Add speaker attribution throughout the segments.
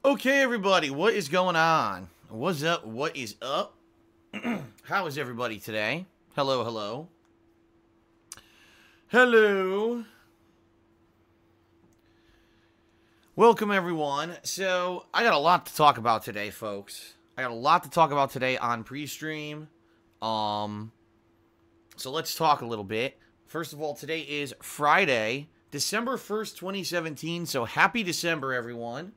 Speaker 1: Okay, everybody, what is going on? What's up? What is up? How is everybody today? Hello, hello. Hello. Welcome, everyone. So, I got a lot to talk about today, folks. I got a lot to talk about today on pre-stream. So let's talk a little bit. First of all, today is Friday, December 1st, 2017. So, happy December, everyone.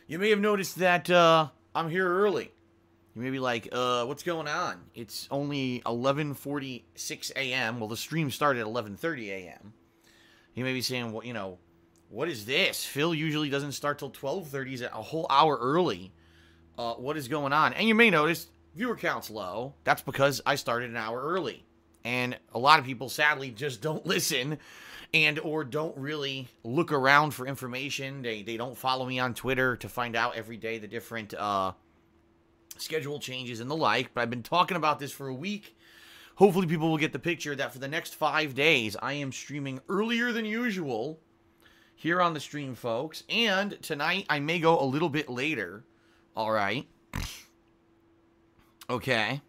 Speaker 1: You may have noticed that I'm here early. You may be like, what's going on? It's only 11:46 a.m. Well, the stream started at 11:30 a.m. You may be saying, well, you know, what is this? Phil usually doesn't start till 12:30. He's a whole hour early. What is going on? And you may notice viewer count's low. That's because I started an hour early. And a lot of people, sadly, just don't listen and or don't really look around for information. They don't follow me on Twitter to find out every day the different schedule changes and the like. But I've been talking about this for a week. Hopefully people will get the picture that for the next 5 days, I am streaming earlier than usual here on the stream, folks. And tonight, I may go a little bit later. All right. Okay.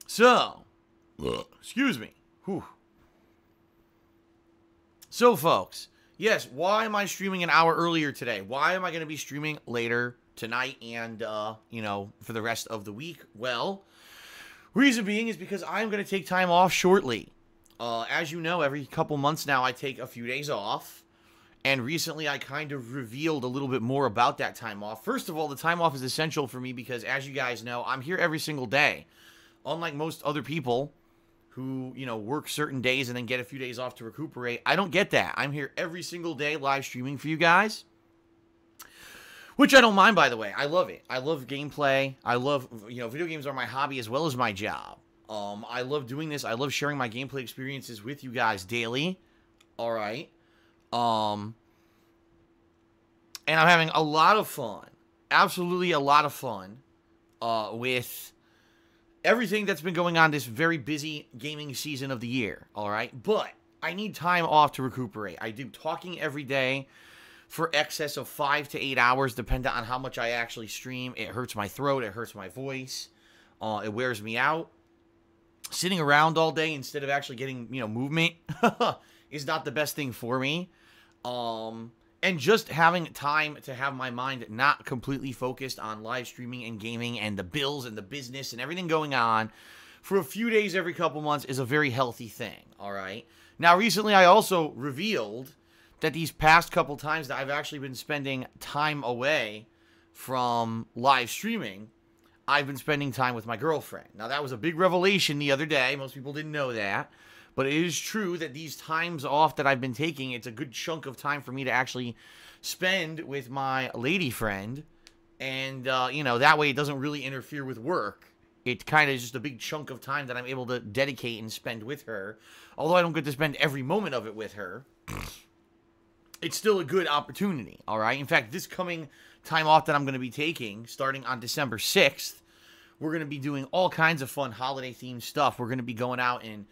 Speaker 1: So, excuse me. Whew. So, folks, yes, why am I streaming an hour earlier today? Why am I going to be streaming later tonight and, you know, for the rest of the week? Well, reason being is because I'm going to take time off shortly. As you know, every couple months now, I take a few days off. And recently, I kind of revealed a little bit more about that time off. First of all, the time off is essential for me because, as you guys know, I'm here every single day. Unlike most other people who, you know, work certain days and then get a few days off to recuperate, I don't get that. I'm here every single day live streaming for you guys. Which I don't mind, by the way. I love it. I love gameplay. I love, you know, video games are my hobby as well as my job. I love doing this. I love sharing my gameplay experiences with you guys daily. All right. And I'm having a lot of fun, absolutely a lot of fun, with everything that's been going on this very busy gaming season of the year, all right? But I need time off to recuperate. I do talking every day for excess of 5 to 8 hours, depending on how much I actually stream. It hurts my throat, it hurts my voice, it wears me out. Sitting around all day instead of actually getting, you know, movement is not the best thing for me. And just having time to have my mind not completely focused on live streaming and gaming and the bills and the business and everything going on for a few days every couple months is a very healthy thing, all right? Now, recently I also revealed that these past couple times that I've actually been spending time away from live streaming, I've been spending time with my girlfriend. Now, that was a big revelation the other day. Most people didn't know that. But it is true that these times off that I've been taking, it's a good chunk of time for me to actually spend with my lady friend. And, you know, that way it doesn't really interfere with work. It kind of is just a big chunk of time that I'm able to dedicate and spend with her. Although I don't get to spend every moment of it with her, it's still a good opportunity, all right? In fact, this coming time off that I'm going to be taking, starting on December 6th, we're going to be doing all kinds of fun holiday-themed stuff. We're going to be going out and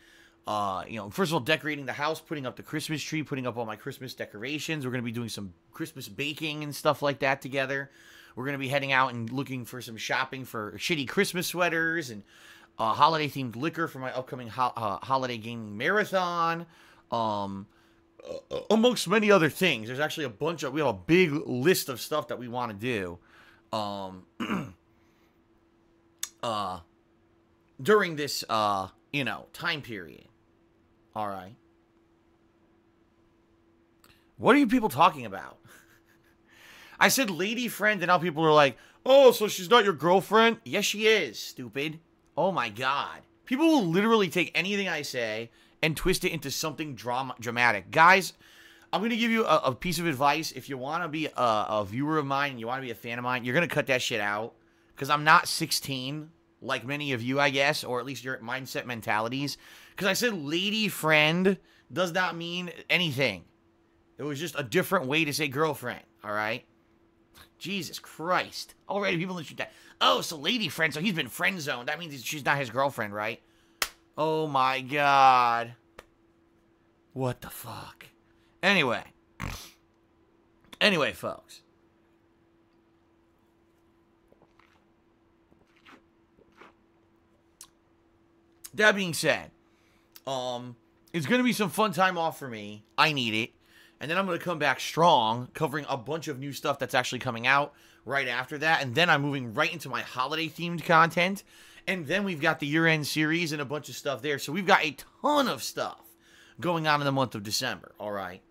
Speaker 1: you know, first of all, decorating the house, putting up the Christmas tree, putting up all my Christmas decorations. We're going to be doing some Christmas baking and stuff like that together. We're going to be heading out and looking for some shopping for shitty Christmas sweaters and holiday-themed liquor for my upcoming holiday gaming marathon, amongst many other things. There's actually we have a big list of stuff that we want to do during this, you know, time period. All right. What are you people talking about? I said lady friend, and now people are like, oh, so she's not your girlfriend? Yes, she is, stupid. Oh, my God. People will literally take anything I say and twist it into something dramatic. Guys, I'm going to give you a piece of advice. If you want to be a viewer of mine and you want to be a fan of mine, you're going to cut that shit out. Because I'm not 16, like many of you, I guess, or at least your mindset mentalities. Because I said lady friend does not mean anything. It was just a different way to say girlfriend, all right? Jesus Christ. Already people in the chat. Oh, so lady friend. So he's been friend zoned. That means she's not his girlfriend, right? Oh my god. What the fuck? Anyway, folks. That being said, it's going to be some fun time off for me. I need it. And then I'm going to come back strong, covering a bunch of new stuff that's actually coming out right after that. And then I'm moving right into my holiday-themed content. And then we've got the year-end series and a bunch of stuff there. So we've got a ton of stuff going on in the month of December, all right?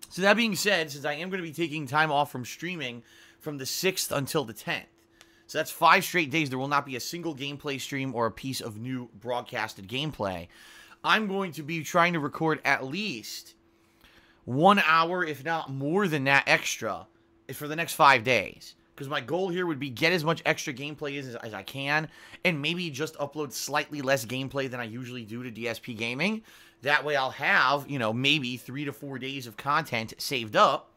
Speaker 1: So that being said, since I am going to be taking time off from streaming from the 6th until the 10th, so that's 5 straight days, there will not be a single gameplay stream or a piece of new broadcasted gameplay. I'm going to be trying to record at least 1 hour, if not more than that extra, for the next 5 days. Because my goal here would be get as much extra gameplay as I can, and maybe just upload slightly less gameplay than I usually do to DSPGaming. That way I'll have, you know, maybe 3 to 4 days of content saved up,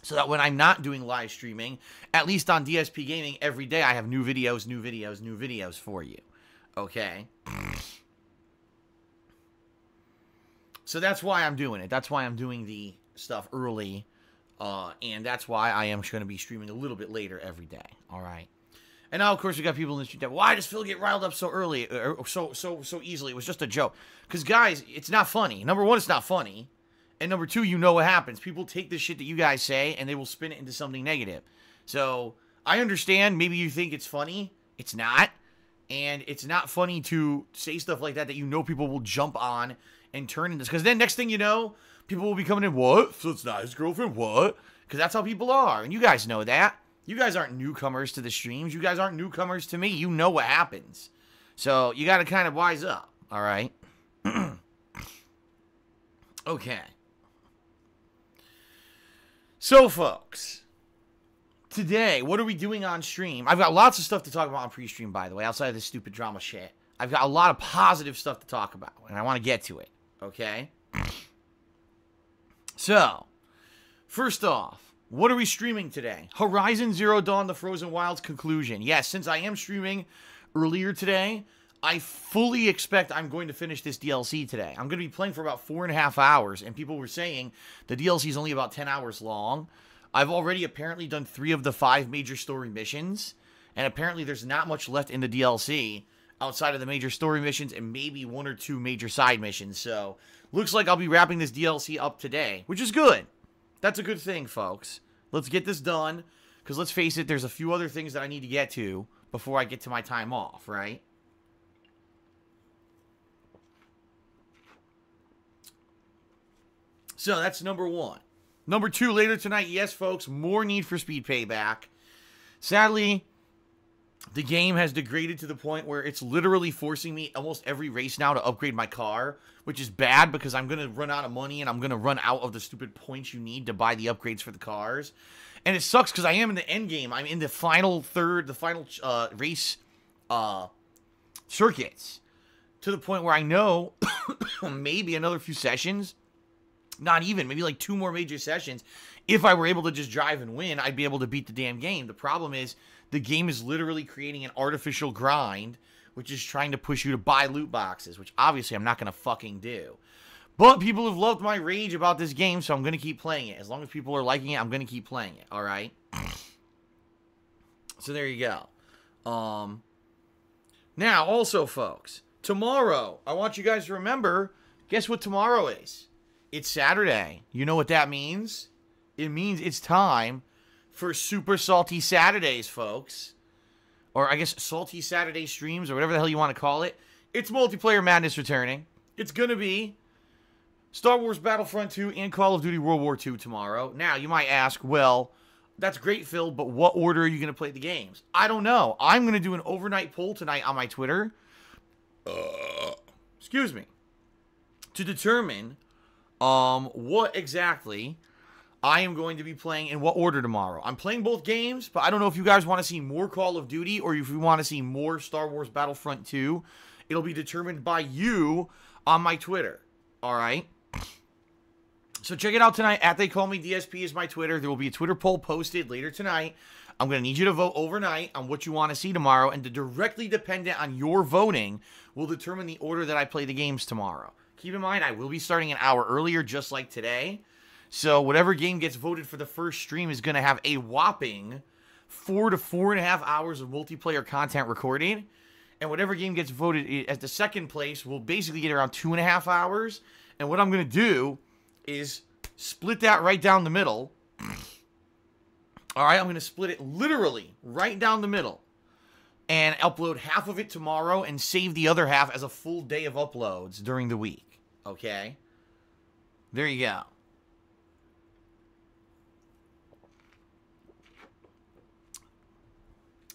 Speaker 1: so that when I'm not doing live streaming, at least on DSPGaming, every day I have new videos for you. Okay? So that's why I'm doing it. That's why I'm doing the stuff early. And that's why I am going to be streaming a little bit later every day. All right. And now, of course, we got people in the street that, why does Phil get riled up so early, or so easily? It was just a joke. Because, guys, it's not funny. Number one, it's not funny. And number two, you know what happens. People take this shit that you guys say, and they will spin it into something negative. So, I understand. Maybe you think it's funny. It's not. And it's not funny to say stuff like that you know people will jump on and turn into this. Because then next thing you know, people will be coming in, what? So it's not his girlfriend? What? Because that's how people are. And you guys know that. You guys aren't newcomers to the streams. You guys aren't newcomers to me. You know what happens. So you got to kind of wise up. All right? Okay. So, folks, today, what are we doing on stream? I've got lots of stuff to talk about on pre-stream, by the way, outside of this stupid drama shit. I've got a lot of positive stuff to talk about, and I want to get to it. Okay? So, first off, what are we streaming today? Horizon Zero Dawn: The Frozen Wilds conclusion. Yes, since I am streaming earlier today, I fully expect I'm going to finish this DLC today. I'm going to be playing for about 4.5 hours, and people were saying the DLC is only about 10 hours long. I've already apparently done 3 of the 5 major story missions, and apparently there's not much left in the DLC outside of the major story missions and maybe 1 or 2 major side missions. So, looks like I'll be wrapping this DLC up today, which is good. That's a good thing, folks. Let's get this done, because let's face it, there's a few other things that I need to get to before I get to my time off, right? So, that's number 1. Number 2, later tonight, yes, folks, more Need for Speed Payback. Sadly, the game has degraded to the point where it's literally forcing me almost every race now to upgrade my car, which is bad because I'm going to run out of money and I'm going to run out of the stupid points you need to buy the upgrades for the cars. And it sucks because I am in the end game. I'm in the final third, the final race circuits, to the point where I know maybe another few sessions, not even, maybe like 2 more major sessions, if I were able to just drive and win, I'd be able to beat the damn game. The problem is the game is literally creating an artificial grind, which is trying to push you to buy loot boxes, which obviously I'm not going to fucking do. But people have loved my rage about this game, so I'm going to keep playing it. As long as people are liking it, I'm going to keep playing it, alright? So there you go. Now, also, folks, tomorrow, I want you guys to remember, guess what tomorrow is? It's Saturday. You know what that means? It means it's time for Super Salty Saturdays, folks. Or I guess Salty Saturday streams, or whatever the hell you want to call it. It's Multiplayer Madness returning. It's going to be Star Wars Battlefront 2 and Call of Duty World War II tomorrow. Now, you might ask, well, that's great, Phil, but what order are you going to play the games? I don't know. I'm going to do an overnight poll tonight on my Twitter. Excuse me. To determine what exactly I am going to be playing in what order tomorrow. I'm playing both games, but I don't know if you guys want to see more Call of Duty or if you want to see more Star Wars Battlefront 2. It'll be determined by you on my Twitter. All right? So check it out tonight. At They Call Me DSP is my Twitter. There will be a Twitter poll posted later tonight. I'm going to need you to vote overnight on what you want to see tomorrow, and directly dependent on your voting will determine the order that I play the games tomorrow. Keep in mind, I will be starting an hour earlier, just like today. So whatever game gets voted for the first stream is going to have a whopping 4 to 4.5 hours of multiplayer content recorded. And whatever game gets voted as the second place will basically get around 2.5 hours. And what I'm going to do is split that right down the middle. All right, I'm going to split it literally right down the middle and upload half of it tomorrow and save the other half as a full day of uploads during the week. Okay? There you go.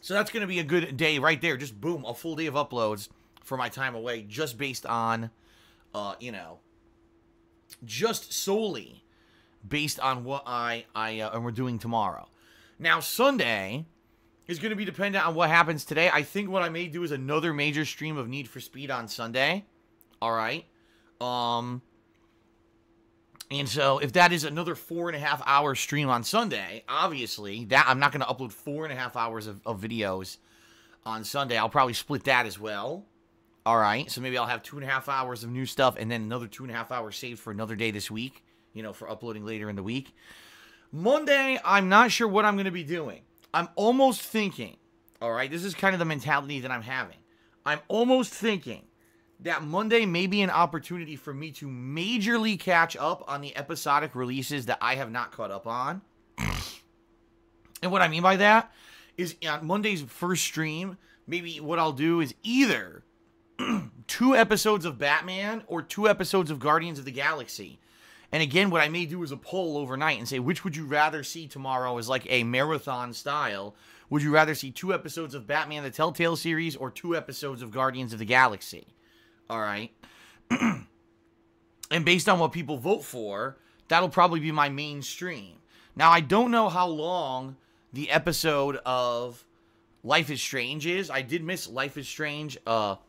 Speaker 1: So that's going to be a good day right there. Just boom, a full day of uploads for my time away just based on, you know, just solely based on what and we're doing tomorrow. Now, Sunday is going to be dependent on what happens today. I think what I may do is another major stream of Need for Speed on Sunday. All right. And so if that is another 4.5 hour stream on Sunday, obviously that I'm not going to upload 4.5 hours of videos on Sunday. I'll probably split that as well. All right. So maybe I'll have 2.5 hours of new stuff and then another 2.5 hours saved for another day this week, you know, for uploading later in the week. Monday, I'm not sure what I'm going to be doing. I'm almost thinking, all right, this is kind of the mentality that I'm having. I'm almost thinking that Monday may be an opportunity for me to majorly catch up on the episodic releases that I have not caught up on. And what I mean by that is on Monday's first stream, maybe what I'll do is either 2 episodes of Batman or 2 episodes of Guardians of the Galaxy. And again, what I may do is a poll overnight and say, which would you rather see tomorrow as like a marathon style? Would you rather see 2 episodes of Batman the Telltale series or 2 episodes of Guardians of the Galaxy? All right. And based on what people vote for, that'll probably be my main stream. Now, I don't know how long the episode of Life is Strange is. I did miss Life is Strange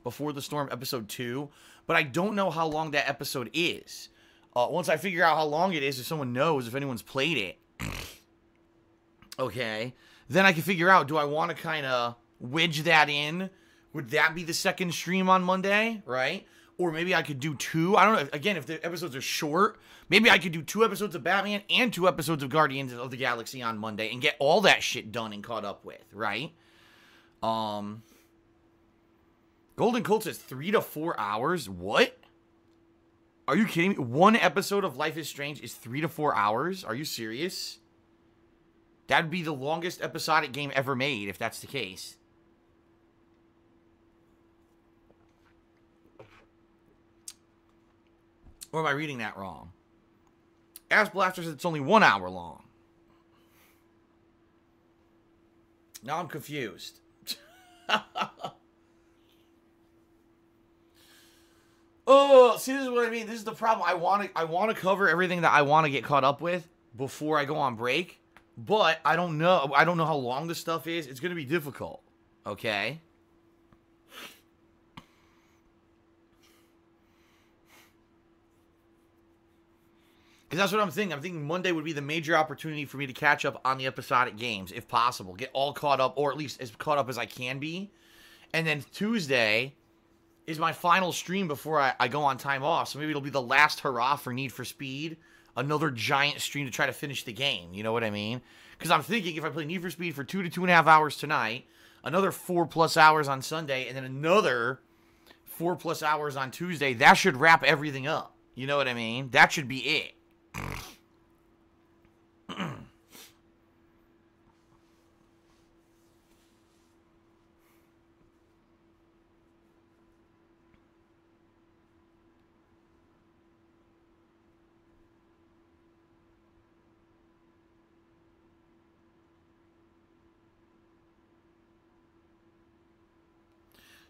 Speaker 1: Before the Storm episode 2, but I don't know how long that episode is. Once I figure out how long it is, if someone knows, if anyone's played it, okay, then I can figure out, do I want to kind of wedge that in? Would that be the second stream on Monday, right? Or maybe I could do 2. I don't know. Again, if the episodes are short, maybe I could do 2 episodes of Batman and 2 episodes of Guardians of the Galaxy on Monday and get all that shit done and caught up with, right? Golden Colt says 3 to 4 hours. What? Are you kidding me? 1 episode of Life is Strange is 3 to 4 hours? Are you serious? That'd be the longest episodic game ever made if that's the case. Or am I reading that wrong? Ass Blaster says it's only 1 hour long. Now I'm confused. Oh, see, this is what I mean. This is the problem. I want to cover everything that I want to get caught up with before I go on break, but I don't know. I don't know how long this stuff is. It's going to be difficult. Okay? Because that's what I'm thinking. I'm thinking Monday would be the major opportunity for me to catch up on the episodic games, if possible. Get all caught up, or at least as caught up as I can be. And then Tuesday is my final stream before I go on time off. So maybe it'll be the last hurrah for Need for Speed. Another giant stream to try to finish the game. You know what I mean? Because I'm thinking if I play Need for Speed for 2 to 2.5 hours tonight, another 4+ hours on Sunday, and then another 4+ hours on Tuesday, that should wrap everything up. You know what I mean? That should be it.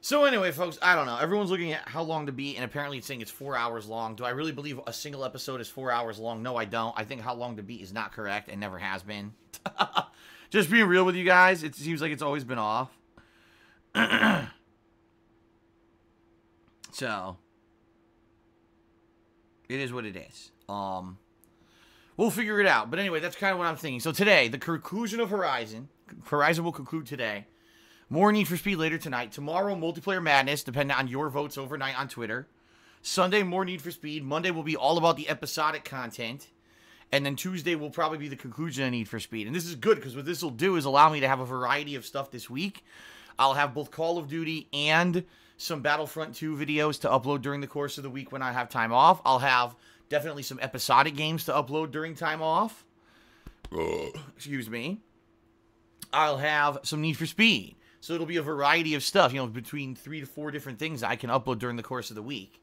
Speaker 1: So anyway, folks, I don't know. Everyone's looking at how long to beat, and apparently it's saying it's 4 hours long. Do I really believe a single episode is 4 hours long? No, I don't. I think how long to beat is not correct and never has been. Just being real with you guys, it seems like it's always been off. So, it is what it is. We'll figure it out. But anyway, that's kind of what I'm thinking. So today, the conclusion of Horizon. Horizon will conclude today. More Need for Speed later tonight. Tomorrow, Multiplayer Madness, depending on your votes overnight on Twitter. Sunday, more Need for Speed. Monday will be all about the episodic content. And then Tuesday will probably be the conclusion of Need for Speed. And this is good, because what this will do is allow me to have a variety of stuff this week. I'll have both Call of Duty and some Battlefront 2 videos to upload during the course of the week when I have time off. I'll have definitely some episodic games to upload during time off. Excuse me. I'll have some Need for Speed. So it'll be a variety of stuff, between 3 to 4 different things that I can upload during the course of the week.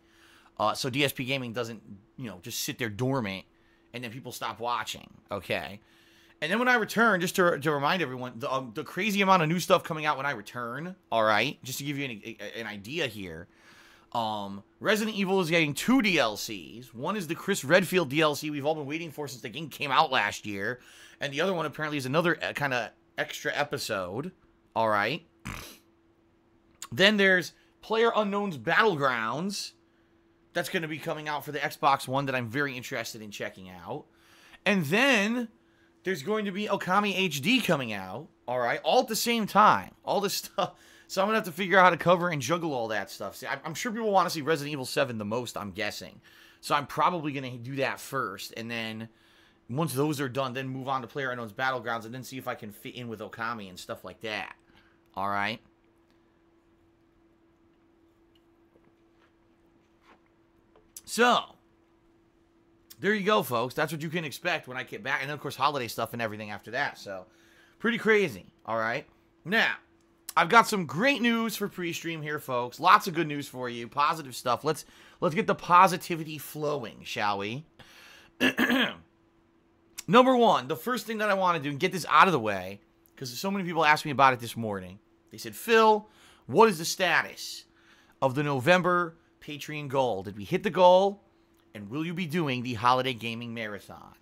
Speaker 1: So DSPGaming doesn't, just sit there dormant and then people stop watching, okay? And then when I return, just to remind everyone, the crazy amount of new stuff coming out when I return, all right? Just to give you an idea here. Resident Evil is getting 2 DLCs. One is the Chris Redfield DLC we've all been waiting for since the game came out last year. And the other one apparently is another kind of extra episode. All right. Then there's PlayerUnknown's Battlegrounds. That's going to be coming out for the Xbox One that I'm very interested in checking out. And then there's going to be Okami HD coming out. All right. All at the same time. All this stuff. So I'm going to have to figure out how to cover and juggle all that stuff. See, I'm sure people want to see Resident Evil 7 the most, I'm guessing. So I'm probably going to do that first. And then once those are done, then move on to PlayerUnknown's Battlegrounds and then see if I can fit in with Okami and stuff like that. All right. So, there you go, folks. That's what you can expect when I get back. And then, of course, holiday stuff and everything after that. So, pretty crazy. All right. Now, I've got some great news for pre-stream here, folks. Lots of good news for you. Positive stuff. Let's get the positivity flowing, shall we? Number one, the first thing that I want to do and get this out of the way, because so many people asked me about it this morning. They said, Phil, what is the status of the November Patreon goal? Did we hit the goal? And will you be doing the Holiday Gaming Marathon?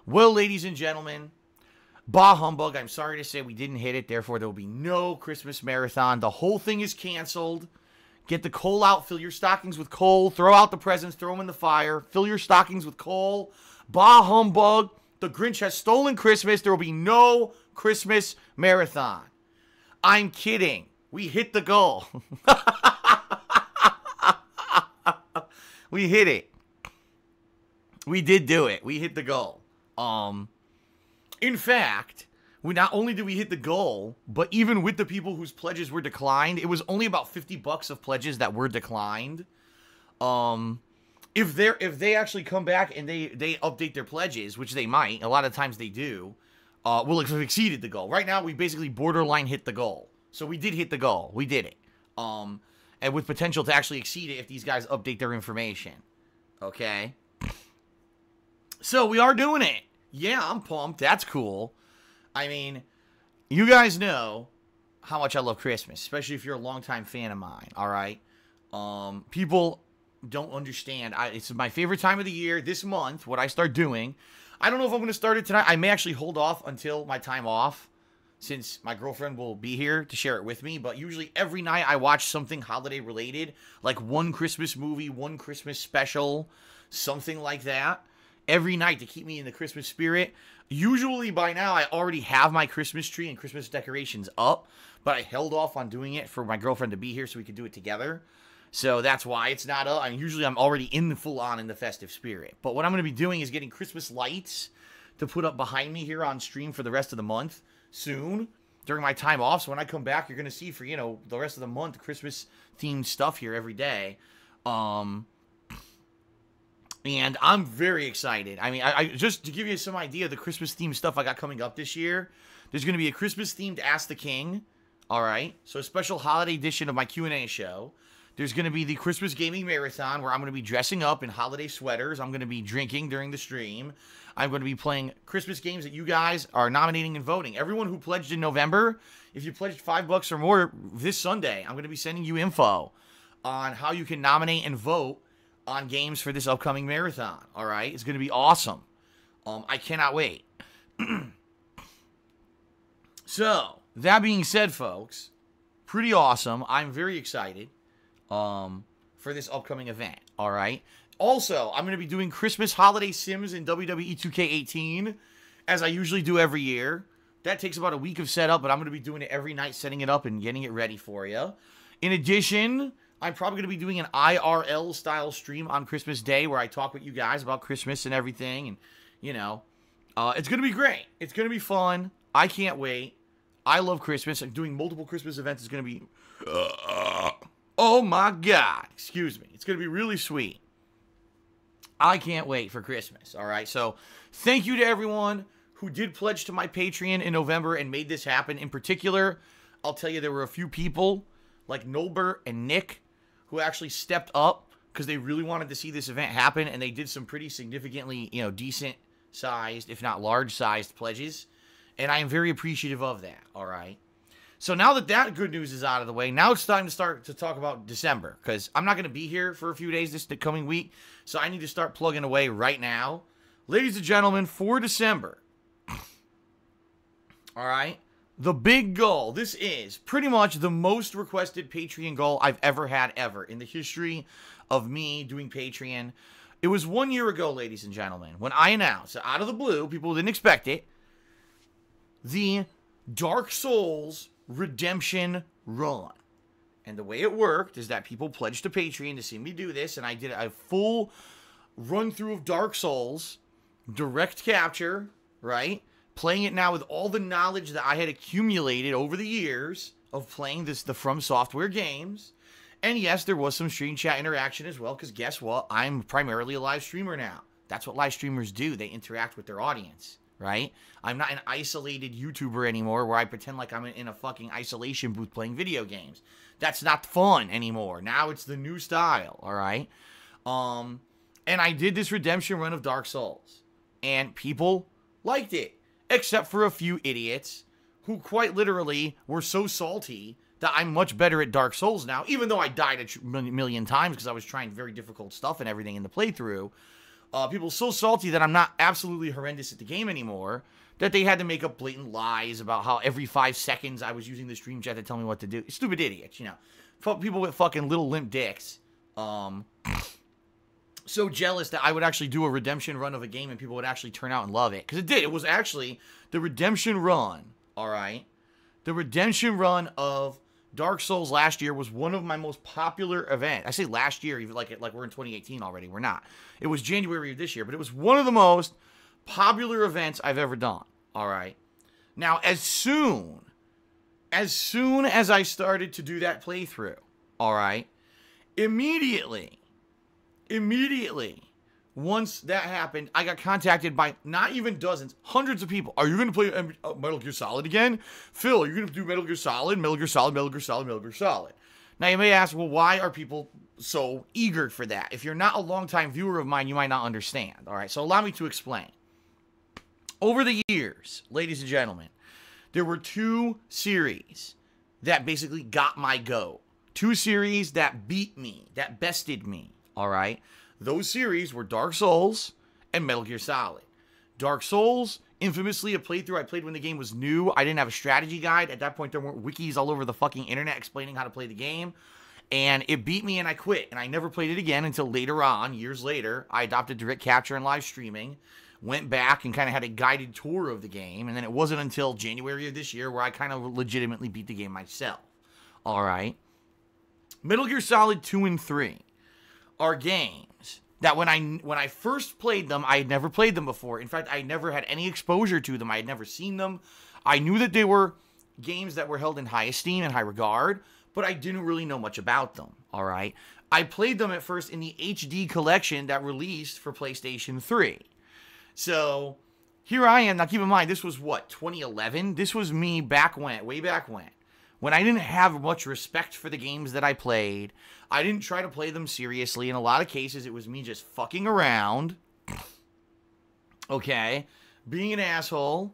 Speaker 1: Well, ladies and gentlemen, bah humbug. I'm sorry to say we didn't hit it. Therefore, there will be no Christmas Marathon. The whole thing is canceled. Get the coal out. Fill your stockings with coal. Throw out the presents. Throw them in the fire. Fill your stockings with coal. Bah humbug. The Grinch has stolen Christmas. There will be no Christmas Marathon. I'm kidding. We hit the goal. We hit it. We did do it. We hit the goal. In fact, not only did we hit the goal, but even with the people whose pledges were declined, it was only about $50 of pledges that were declined. If they actually come back and they update their pledges, which they might, a lot of times they do, we'll have exceeded the goal. Right now, we basically borderline hit the goal. So we did hit the goal. We did it. And with potential to actually exceed it if these guys update their information. Okay? So we are doing it. Yeah, I'm pumped. That's cool. I mean, you guys know how much I love Christmas, especially if you're a longtime fan of mine, all right? People don't understand. It's my favorite time of the year. This month, what I start doing, I don't know if I'm going to start it tonight. I may actually hold off until my time off, since my girlfriend will be here to share it with me. But usually every night I watch something holiday related, like one Christmas movie, one Christmas special, something like that, every night to keep me in the Christmas spirit. Usually by now I already have my Christmas tree and Christmas decorations up, but I held off on doing it for my girlfriend to be here so we could do it together. So that's why it's not up. I mean, usually I'm already in the full-on in the festive spirit. But what I'm going to be doing is getting Christmas lights to put up behind me here on stream for the rest of the month soon during my time off. So when I come back, you're going to see for, the rest of the month, Christmas-themed stuff here every day. And I'm very excited. I mean, I just to give you some idea of the Christmas-themed stuff I got coming up this year, there's going to be a Christmas-themed Ask the King. All right? So a special holiday edition of my Q&A show. There's going to be the Christmas Gaming Marathon where I'm going to be dressing up in holiday sweaters. I'm going to be drinking during the stream. I'm going to be playing Christmas games that you guys are nominating and voting. Everyone who pledged in November, if you pledged $5 or more this Sunday, I'm going to be sending you info on how you can nominate and vote on games for this upcoming marathon. All right? It's going to be awesome. I cannot wait. So, that being said, folks, pretty awesome. I'm very excited. For this upcoming event, all right? Also, I'm going to be doing Christmas holiday sims in WWE 2K18, as I usually do every year. That takes about a week of setup, but I'm going to be doing it every night, setting it up and getting it ready for you. In addition, I'm probably going to be doing an IRL-style stream on Christmas Day where I talk with you guys about Christmas and everything. And, you know, it's going to be great. It's going to be fun. I can't wait. I love Christmas. And doing multiple Christmas events is going to be... oh, my God. Excuse me. It's going to be really sweet. I can't wait for Christmas, all right? So thank you to everyone who did pledge to my Patreon in November and made this happen. In particular, I'll tell you there were a few people like Nolbert and Nick who actually stepped up because they really wanted to see this event happen, and they did some pretty significantly, you know, decent-sized, if not large-sized pledges, and I am very appreciative of that, all right? So now that that good news is out of the way, now it's time to start to talk about December, because I'm not going to be here for a few days this coming week, so I need to start plugging away right now. Ladies and gentlemen, for December, all right, the big goal, this is pretty much the most requested Patreon goal I've ever had in the history of me doing Patreon. It was 1 year ago, ladies and gentlemen, when I announced, out of the blue, people didn't expect it, the Dark Souls Redemption Run. And the way it worked is that people pledged to Patreon to see me do this, and I did a full run-through of Dark Souls, direct capture, right? Playing it now with all the knowledge that I had accumulated over the years of playing the From Software games. And yes, there was some stream chat interaction as well, because guess what? I'm primarily a live streamer now. That's what live streamers do. They interact with their audience, right? I'm not an isolated YouTuber anymore where I pretend like I'm in a fucking isolation booth playing video games. That's not fun anymore. Now it's the new style, all right? And I did this redemption run of Dark Souls, and people liked it, except for a few idiots who quite literally were so salty that I'm much better at Dark Souls now, even though I died a million times because I was trying very difficult stuff and everything in the playthrough. People so salty that I'm not absolutely horrendous at the game anymore that they had to make up blatant lies about how every 5 seconds I was using the stream chat to tell me what to do. Stupid idiots, you know. People with fucking little limp dicks. So jealous that I would actually do a redemption run of a game and people would actually turn out and love it. Because it did. It was actually the redemption run, all right? The redemption run of Dark Souls last year was one of my most popular events. I say last year, even like we're in 2018 already. We're not. It was January of this year, but it was one of the most popular events I've ever done. All right. Now, as soon as I started to do that playthrough, all right, immediately, once that happened, I got contacted by not even dozens, hundreds of people. Are you going to play Metal Gear Solid again? Phil, are you going to do Metal Gear Solid, Metal Gear Solid, Metal Gear Solid, Metal Gear Solid? Now, you may ask, well, why are people so eager for that? If you're not a longtime viewer of mine, you might not understand. All right, so allow me to explain. Over the years, ladies and gentlemen, there were 2 series that basically got my go. 2 series that beat me, that bested me, all right? Those series were Dark Souls and Metal Gear Solid. Dark Souls, infamously a playthrough I played when the game was new. I didn't have a strategy guide. At that point, there weren't wikis all over the fucking internet explaining how to play the game. And it beat me and I quit. And I never played it again until later on, years later. I adopted direct capture and live streaming. Went back and kind of had a guided tour of the game. And then it wasn't until January of this year where I kind of legitimately beat the game myself. All right. Metal Gear Solid 2 and 3 are games that when I first played them, I had never played them before. In fact, I never had any exposure to them. I had never seen them. I knew that they were games that were held in high esteem and high regard, but I didn't really know much about them, all right? I played them at first in the HD collection that released for PlayStation 3. So here I am. Now, keep in mind, this was what, 2011? This was me back when, way back when I didn't have much respect for the games that I played. I didn't try to play them seriously. In a lot of cases, it was me just fucking around. Okay? Being an asshole.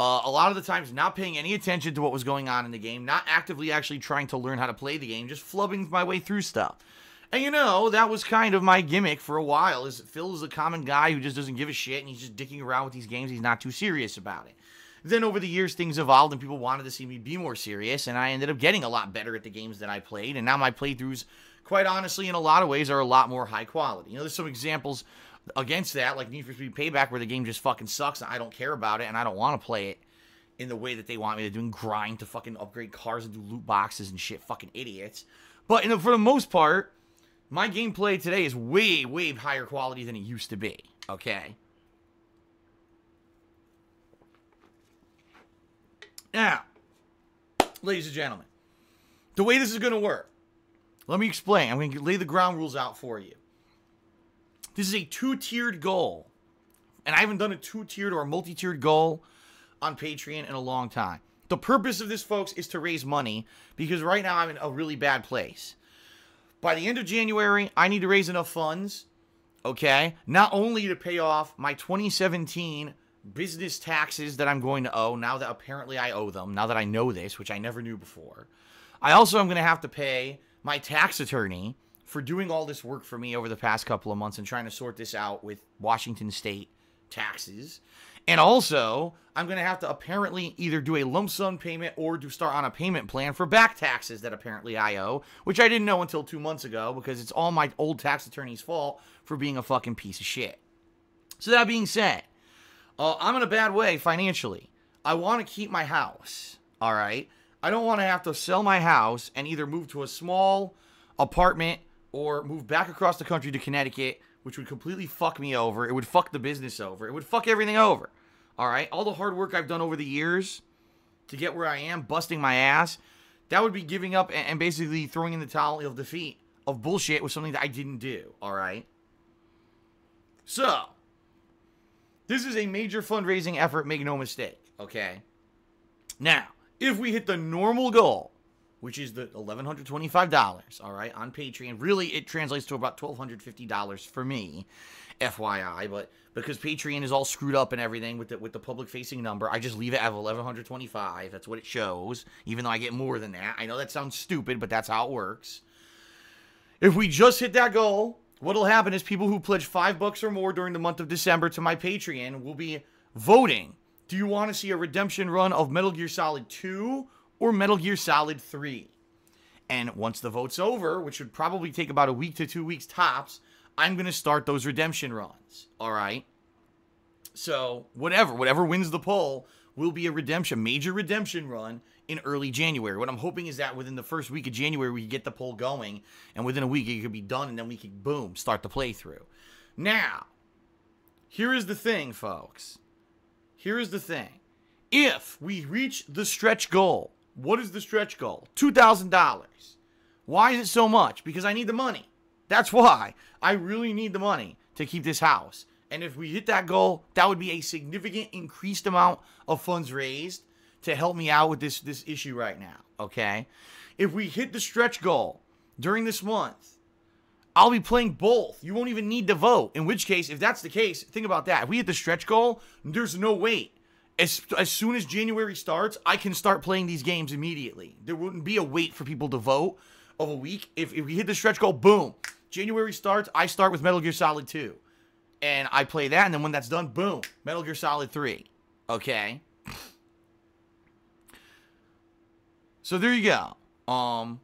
Speaker 1: A lot of the times not paying any attention to what was going on in the game. Not actively actually trying to learn how to play the game. Just flubbing my way through stuff. And you know, that was kind of my gimmick for a while. Is Phil is a common guy who just doesn't give a shit. And he's just dicking around with these games. He's not too serious about it. Then over the years, things evolved and people wanted to see me be more serious, and I ended up getting a lot better at the games that I played, and now my playthroughs quite honestly, in a lot of ways, are a lot more high quality. You know, there's some examples against that, like Need for Speed Payback, where the game just fucking sucks and I don't care about it and I don't want to play it in the way that they want me to do, and grind to fucking upgrade cars and do loot boxes and shit, fucking idiots. But for the most part, my gameplay today is way, way higher quality than it used to be, okay? Now, ladies and gentlemen, the way this is going to work, let me explain. I'm going to lay the ground rules out for you. This is a 2-tiered goal. And I haven't done a 2-tiered or a multi-tiered goal on Patreon in a long time. The purpose of this, folks, is to raise money, because right now I'm in a really bad place. By the end of January, I need to raise enough funds, okay, not only to pay off my 2017 business taxes that I'm going to owe, now that apparently I owe them, now that I know this, which I never knew before. I also am going to have to pay my tax attorney for doing all this work for me over the past couple of months and trying to sort this out with Washington State taxes. And also, I'm going to have to apparently either do a lump sum payment or start on a payment plan for back taxes that apparently I owe, which I didn't know until 2 months ago, because it's all my old tax attorney's fault for being a fucking piece of shit. So that being said, I'm in a bad way financially. I want to keep my house, all right? I don't want to have to sell my house and either move to a small apartment or move back across the country to Connecticut, which would completely fuck me over. It would fuck the business over. It would fuck everything over. All right? All the hard work I've done over the years to get where I am, busting my ass, that would be giving up and basically throwing in the towel of defeat of bullshit with something that I didn't do. All right? So, this is a major fundraising effort, make no mistake. Okay? Now, if we hit the normal goal, which is the $1,125, all right, on Patreon. Really, it translates to about $1,250 for me, FYI. But because Patreon is all screwed up and everything with the public-facing number, I just leave it at $1,125. That's what it shows, even though I get more than that. I know that sounds stupid, but that's how it works. If we just hit that goal, what'll happen is people who pledge $5 or more during the month of December to my Patreon will be voting. Do you want to see a redemption run of Metal Gear Solid 2 or Metal Gear Solid 3? And once the vote's over, which would probably take about a week to 2 weeks tops, I'm going to start those redemption runs, all right? So, whatever wins the poll will be a major redemption run in early January. What I'm hoping is that within the first week of January, we can get the poll going, and within a week, it could be done, and then we can, boom, start the playthrough. Now, here is the thing, folks. Here is the thing. If we reach the stretch goal, what is the stretch goal? $2,000. Why is it so much? Because I need the money. That's why. I really need the money to keep this house. And if we hit that goal, that would be a significant increased amount of funds raised to help me out with this issue right now, okay? If we hit the stretch goal during this month, I'll be playing both. You won't even need to vote. In which case, if that's the case, think about that. If we hit the stretch goal, there's no wait. As soon as January starts, I can start playing these games immediately. There wouldn't be a wait for people to vote of a week. If we hit the stretch goal, boom. January starts, I start with Metal Gear Solid 2. And I play that, and then when that's done, boom, Metal Gear Solid 3. Okay? So there you go.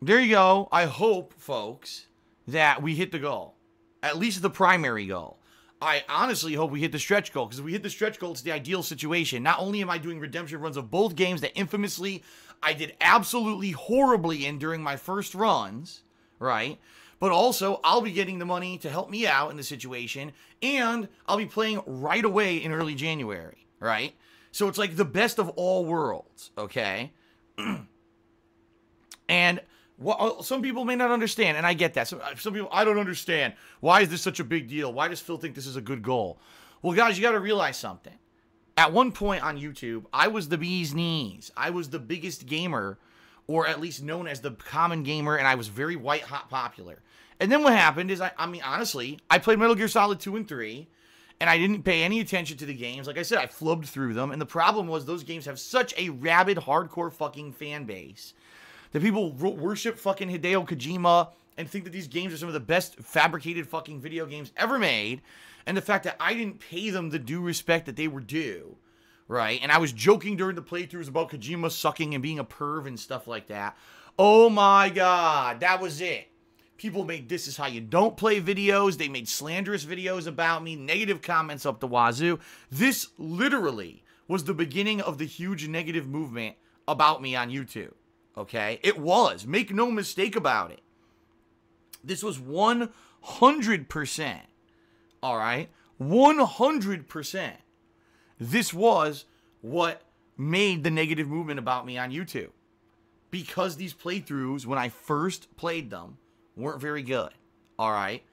Speaker 1: There you go. I hope, folks, that we hit the goal. At least the primary goal. I honestly hope we hit the stretch goal, because if we hit the stretch goal, it's the ideal situation. Not only am I doing redemption runs of both games that infamously I did absolutely horribly in during my first runs, right? But also, I'll be getting the money to help me out in the situation, and I'll be playing right away in early January, right? So it's like the best of all worlds, okay? And some people may not understand, and I get that. Some people, I don't understand. Why is this such a big deal? Why does Phil think this is a good goal? Well, guys, you got to realize something. At one point on YouTube, I was the bee's knees. I was the biggest gamer, or at least known as the common gamer, and I was very white-hot popular. And then what happened is, I mean, honestly, I played Metal Gear Solid 2 and 3, and I didn't pay any attention to the games. Like I said, I flubbed through them, and the problem was those games have such a rabid, hardcore fucking fan base that people worship fucking Hideo Kojima and think that these games are some of the best fabricated fucking video games ever made. And the fact that I didn't pay them the due respect that they were due, right? And I was joking during the playthroughs about Kojima sucking and being a perv and stuff like that. Oh my God, that was it. People made "this is how you don't play" videos. They made slanderous videos about me, negative comments up the wazoo. This literally was the beginning of the huge negative movement about me on YouTube. Okay? It was. Make no mistake about it. This was 100%. All right? 100%. This was what made the negative movement about me on YouTube. Because these playthroughs, when I first played them, weren't very good. All right?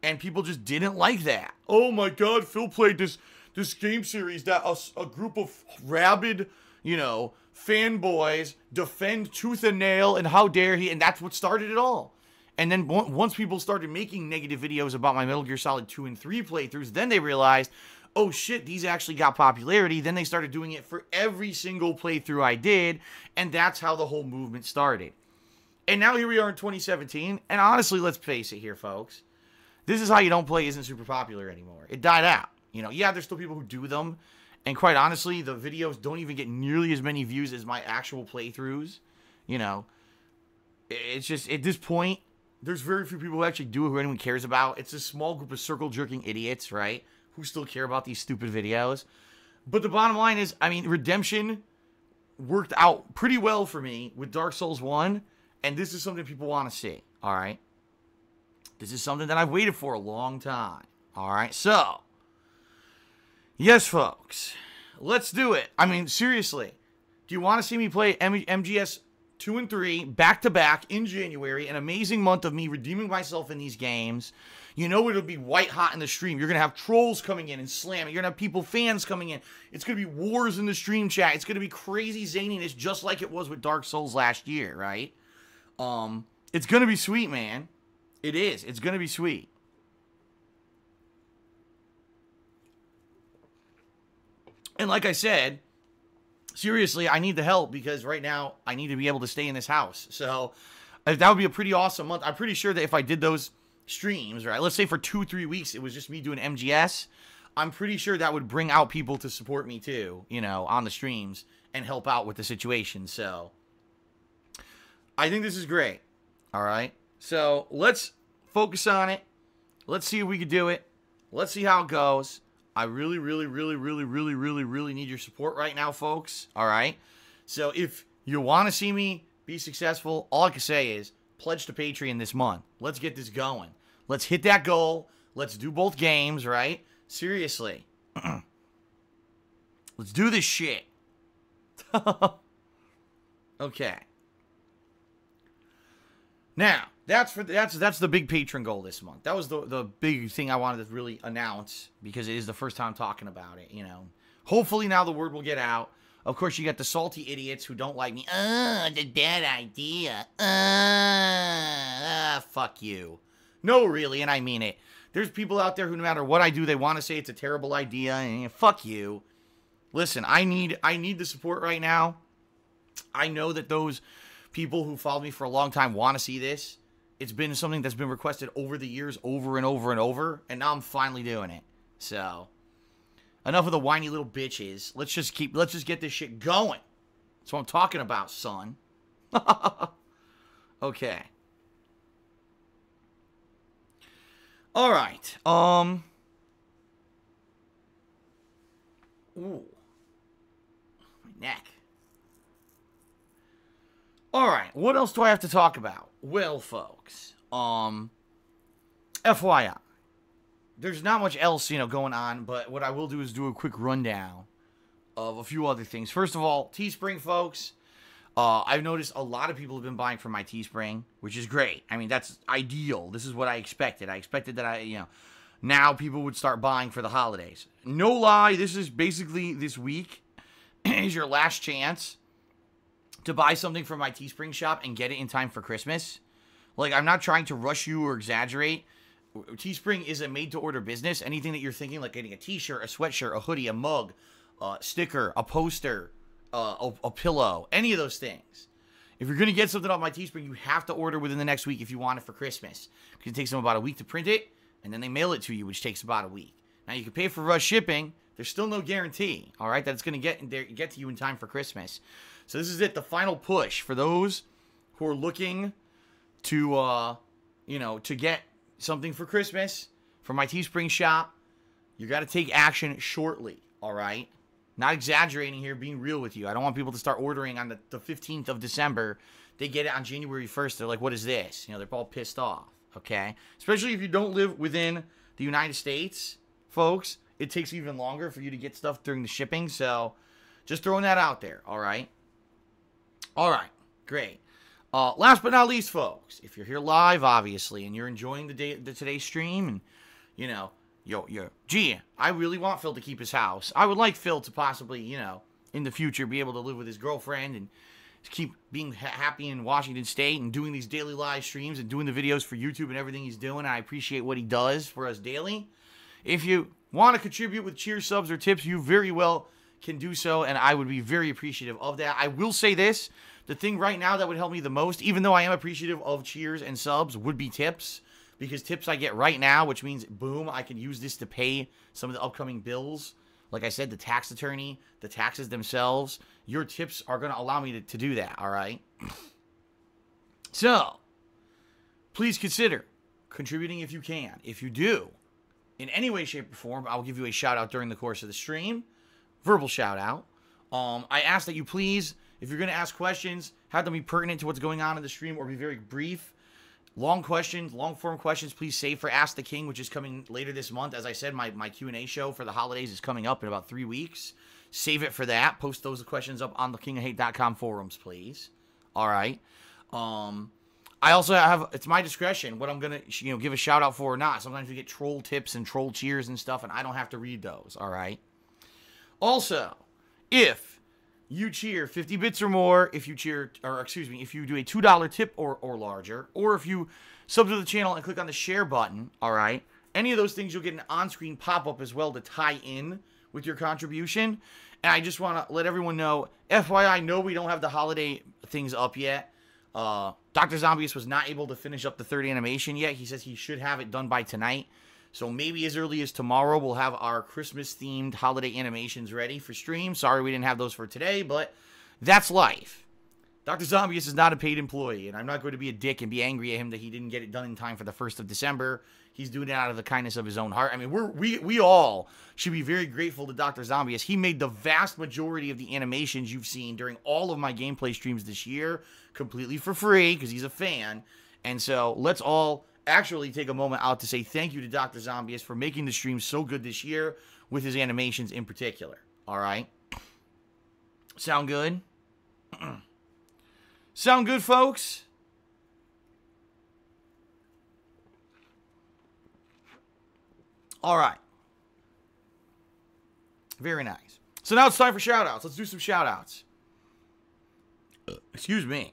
Speaker 1: And people just didn't like that. Oh my God, Phil played this game series that a group of rabid, fanboys defend tooth and nail, and how dare he, and that's what started it all. And then once people started making negative videos about my Metal Gear Solid 2 and 3 playthroughs, then they realized, oh shit, these actually got popularity. Then they started doing it for every single playthrough I did, and that's how the whole movement started. And now here we are in 2017, and honestly, let's face it here, folks. This is how you don't play isn't super popular anymore. It died out. Yeah, there's still people who do them, and quite honestly, the videos don't even get nearly as many views as my actual playthroughs. It's just, at this point, there's very few people who actually do it, who anyone cares about. It's a small group of circle-jerking idiots, right, who still care about these stupid videos. But the bottom line is, Redemption worked out pretty well for me with Dark Souls 1, and this is something people want to see, all right? This is something that I've waited for a long time, all right? So, yes, folks, let's do it. Seriously, do you want to see me play MGS 2 and 3 back-to-back in January, an amazing month of me redeeming myself in these games? It'll be white hot in the stream. You're going to have trolls coming in and slamming. You're going to have fans coming in. It's going to be wars in the stream chat. It's going to be crazy zaniness, just like it was with Dark Souls last year, right? It's going to be sweet, man. It is. It's going to be sweet. And like I said, seriously, I need the help, because right now I need to be able to stay in this house. So that would be a pretty awesome month. I'm pretty sure that if I did those streams, right, let's say for 2-3 weeks it was just me doing MGS, I'm pretty sure that would bring out people to support me too, on the streams and help out with the situation. So I think this is great. All right. So let's focus on it. Let's see if we can do it. Let's see how it goes. I really, really, really, really, really, really, really need your support right now, folks. All right. So if you want to see me be successful, all I can say is pledge to Patreon this month. Let's get this going. Let's hit that goal. Let's do both games, right? Seriously. Let's do this shit. Okay. Now, that's the big patron goal this month. That was the big thing I wanted to really announce, because it is the first time talking about it, Hopefully now the word will get out. Of course, you got the salty idiots who don't like me. It's a bad idea. Fuck you. No, really, and I mean it. There's people out there who, no matter what I do, they want to say it's a terrible idea, and fuck you. Listen, I need the support right now. I know that those people who followed me for a long time want to see this. It's been something that's been requested over the years, over and over and over, and now I'm finally doing it. So, enough of the whiny little bitches. Let's just get this shit going. That's what I'm talking about, son. Okay. All right. Ooh. My neck. All right, what else do I have to talk about? Well, folks, FYI, there's not much else, going on, but what I will do is do a quick rundown of a few other things. First of all, Teespring, folks. I've noticed a lot of people have been buying from my Teespring, which is great. That's ideal. This is what I expected. I expected that now people would start buying for the holidays. No lie, this is basically this week is your last chance to buy something from my Teespring shop and get it in time for Christmas. Like, I'm not trying to rush you or exaggerate. Teespring is a made-to-order business. Anything that you're thinking, like getting a t-shirt, a sweatshirt, a hoodie, a mug, a sticker, a poster, a pillow, any of those things. If you're going to get something off my Teespring, you have to order within the next week if you want it for Christmas. Because it takes them about a week to print it, and then they mail it to you, which takes about a week. Now, you can pay for rush shipping. There's still no guarantee, all right, that it's going to get to you in time for Christmas. So this is it, the final push for those who are looking to, you know, to get something for Christmas from my Teespring shop, you got to take action shortly, all right? Not exaggerating here, being real with you. I don't want people to start ordering on the 15th of December. They get it on January 1st. They're like, what is this? You know, they're all pissed off, okay? Especially if you don't live within the United States, folks. It takes even longer for you to get stuff during the shipping. So just throwing that out there, all right? All right, great. Last but not least, folks, if you're here live, obviously, and you're enjoying today's stream, and, you know, gee, I really want Phil to keep his house. I would like Phil to possibly, you know, in the future be able to live with his girlfriend and keep being happy in Washington State and doing these daily live streams and doing the videos for YouTube and everything he's doing. I appreciate what he does for us daily. If you want to contribute with cheer subs or tips, you very well can do so, and I would be very appreciative of that. I will say this, the thing right now that would help me the most, even though I am appreciative of cheers and subs, would be tips. Because tips I get right now, which means, boom, I can use this to pay some of the upcoming bills. Like I said, the tax attorney, the taxes themselves. Your tips are going to allow me to do that, all right? So, please consider contributing if you can. If you do, in any way, shape, or form, I'll give you a shout-out during the course of the stream. Verbal shout-out. I ask that you please, if you're going to ask questions, have them be pertinent to what's going on in the stream or be very brief. Long questions, long-form questions, please save for Ask the King, which is coming later this month. As I said, my Q&A show for the holidays is coming up in about 3 weeks. Save it for that. Post those questions up on the kingofhate.com forums, please. All right. I also have, it's my discretion what I'm going to, you know, give a shout-out for or not. Sometimes we get troll tips and troll cheers and stuff, and I don't have to read those, all right? Also, if you cheer 50 bits or more, if you cheer, or excuse me, if you do a $2 tip or larger, or if you sub to the channel and click on the share button, all right, any of those things, you'll get an on-screen pop-up as well to tie in with your contribution. And I just want to let everyone know, FYI, no, we don't have the holiday things up yet. Dr. Zombius was not able to finish up the third animation yet. He says he should have it done by tonight. So maybe as early as tomorrow, we'll have our Christmas-themed holiday animations ready for stream. Sorry we didn't have those for today, but that's life. Dr. Zombius is not a paid employee, and I'm not going to be a dick and be angry at him that he didn't get it done in time for the 1st of December. He's doing it out of the kindness of his own heart. I mean, we all should be very grateful to Dr. Zombius. He made the vast majority of the animations you've seen during all of my gameplay streams this year completely for free because he's a fan. And so let's all actually take a moment out to say thank you to Dr. Zombius for making the stream so good this year with his animations in particular. All right? Sound good? Sound good, folks? All right. Very nice. So now it's time for shout-outs. Let's do some shout-outs. Excuse me.